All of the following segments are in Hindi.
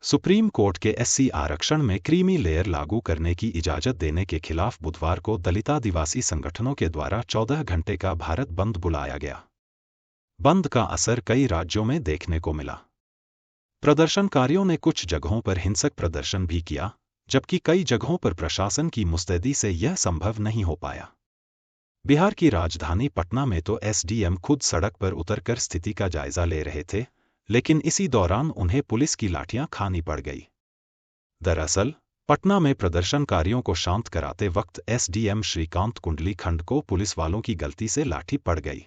सुप्रीम कोर्ट के एससी आरक्षण में क्रीमी लेयर लागू करने की इजाजत देने के खिलाफ बुधवार को दलितादिवासी संगठनों के द्वारा 14 घंटे का भारत बंद बुलाया गया। बंद का असर कई राज्यों में देखने को मिला। प्रदर्शनकारियों ने कुछ जगहों पर हिंसक प्रदर्शन भी किया, जबकि कई जगहों पर प्रशासन की मुस्तैदी से यह संभव नहीं हो पाया। बिहार की राजधानी पटना में तो एसडीएम खुद सड़क पर उतरकर स्थिति का जायजा ले रहे थे, लेकिन इसी दौरान उन्हें पुलिस की लाठियां खानी पड़ गई। दरअसल पटना में प्रदर्शनकारियों को शांत कराते वक्त एसडीएम श्रीकांत कुंडली खंड को पुलिस वालों की गलती से लाठी पड़ गई।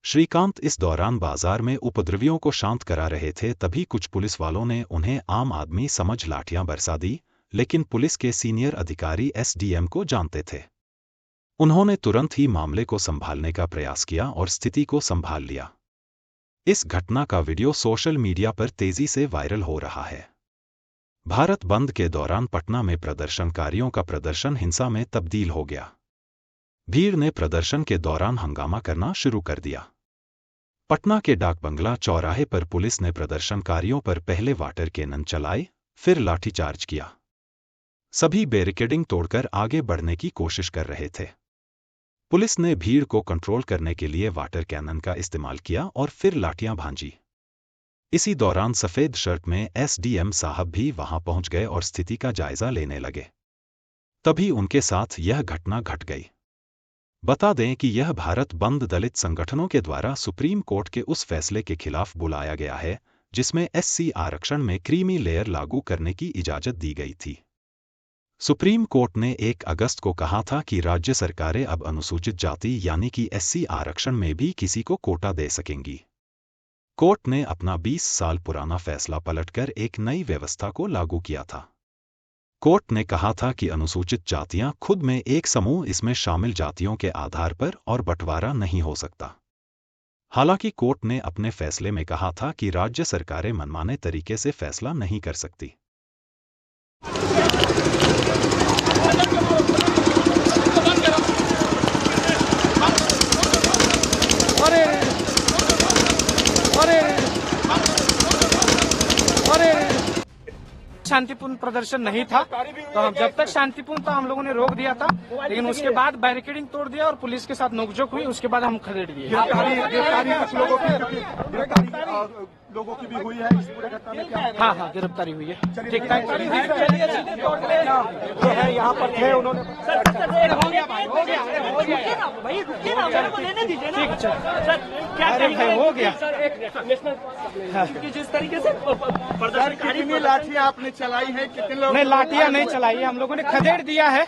श्रीकांत इस दौरान बाजार में उपद्रवियों को शांत करा रहे थे, तभी कुछ पुलिस वालों ने उन्हें आम आदमी समझ लाठियां बरसा दी, लेकिन पुलिस के सीनियर अधिकारी एसडीएम को जानते थे। उन्होंने तुरंत ही मामले को संभालने का प्रयास किया और स्थिति को संभाल लिया। इस घटना का वीडियो सोशल मीडिया पर तेजी से वायरल हो रहा है। भारत बंद के दौरान पटना में प्रदर्शनकारियों का प्रदर्शन हिंसा में तब्दील हो गया। भीड़ ने प्रदर्शन के दौरान हंगामा करना शुरू कर दिया। पटना के डाक बंगला चौराहे पर पुलिस ने प्रदर्शनकारियों पर पहले वाटर कैनन चलाए, फिर लाठीचार्ज किया। सभी बैरिकेडिंग तोड़कर आगे बढ़ने की कोशिश कर रहे थे। पुलिस ने भीड़ को कंट्रोल करने के लिए वाटर कैनन का इस्तेमाल किया और फिर लाठियां भांजी। इसी दौरान सफेद शर्ट में एसडीएम साहब भी वहां पहुंच गए और स्थिति का जायजा लेने लगे। तभी उनके साथ यह घटना घट गई। बता दें कि यह भारत बंद दलित संगठनों के द्वारा सुप्रीम कोर्ट के उस फैसले के खिलाफ बुलाया गया है, जिसमें एससी आरक्षण में क्रीमी लेयर लागू करने की इजाजत दी गई थी। सुप्रीम कोर्ट ने 1 अगस्त को कहा था कि राज्य सरकारें अब अनुसूचित जाति यानी कि एससी आरक्षण में भी किसी को कोटा दे सकेंगी। कोर्ट ने अपना 20 साल पुराना फैसला पलटकर एक नई व्यवस्था को लागू किया था। कोर्ट ने कहा था कि अनुसूचित जातियां खुद में एक समूह, इसमें शामिल जातियों के आधार पर और बंटवारा नहीं हो सकता। हालांकि कोर्ट ने अपने फैसले में कहा था कि राज्य सरकारें मनमाने तरीके से फैसला नहीं कर सकती। शांतिपूर्ण प्रदर्शन नहीं था, तो हम जब तक शांतिपूर्ण था हम लोगों ने रोक दिया था, लेकिन उसके बाद बैरिकेडिंग तोड़ दिया और पुलिस के साथ नोकझोंक हुई। उसके बाद हम खदेड़ दिए। लोगों की भी हुई है इस पूरे घटना में? क्या? हाँ, गिरफ्तारी हुई है। ठीक ठाक जो है यहाँ पर थे, उन्होंने हो गया। जिस तरीके से कितनी लाठियाँ आपने चलाई है, कितने लोग? नहीं, लाठियाँ नहीं चलाई है, हम लोगों ने खदेड़ दिया है।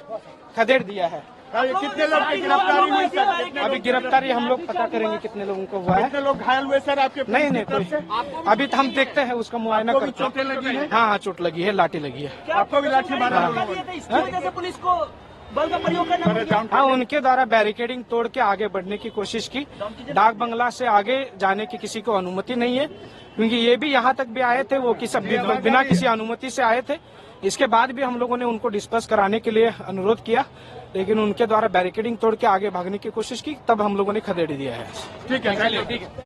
कितने लोग की गिरफ्तारी हुई सर? अभी गिरफ्तारी हम लोग पता करेंगे कितने लोगों को हुआ है। कितने लोग घायल हुए सर आपके? नहीं कोई, अभी तो हम देखते हैं, उसका मुआयना करते हैं। चोटें लगी है? हाँ, चोट लगी है, लाठी लगी है। आपको भी लाठी मारा? पुलिस को बल का प्रयोग करना? हाँ, उनके द्वारा बैरिकेडिंग तोड़ के आगे बढ़ने की कोशिश की। डाक बंगला से आगे जाने की किसी को अनुमति नहीं है, क्योंकि ये भी यहाँ तक भी आए थे, वो बिना किसी अनुमति से आए थे। इसके बाद भी हम लोगों ने उनको डिस्पर्स कराने के लिए अनुरोध किया, लेकिन उनके द्वारा बैरिकेडिंग तोड़ के आगे भागने की कोशिश की, तब हम लोगों ने खदेड़ दिया है। ठीक है।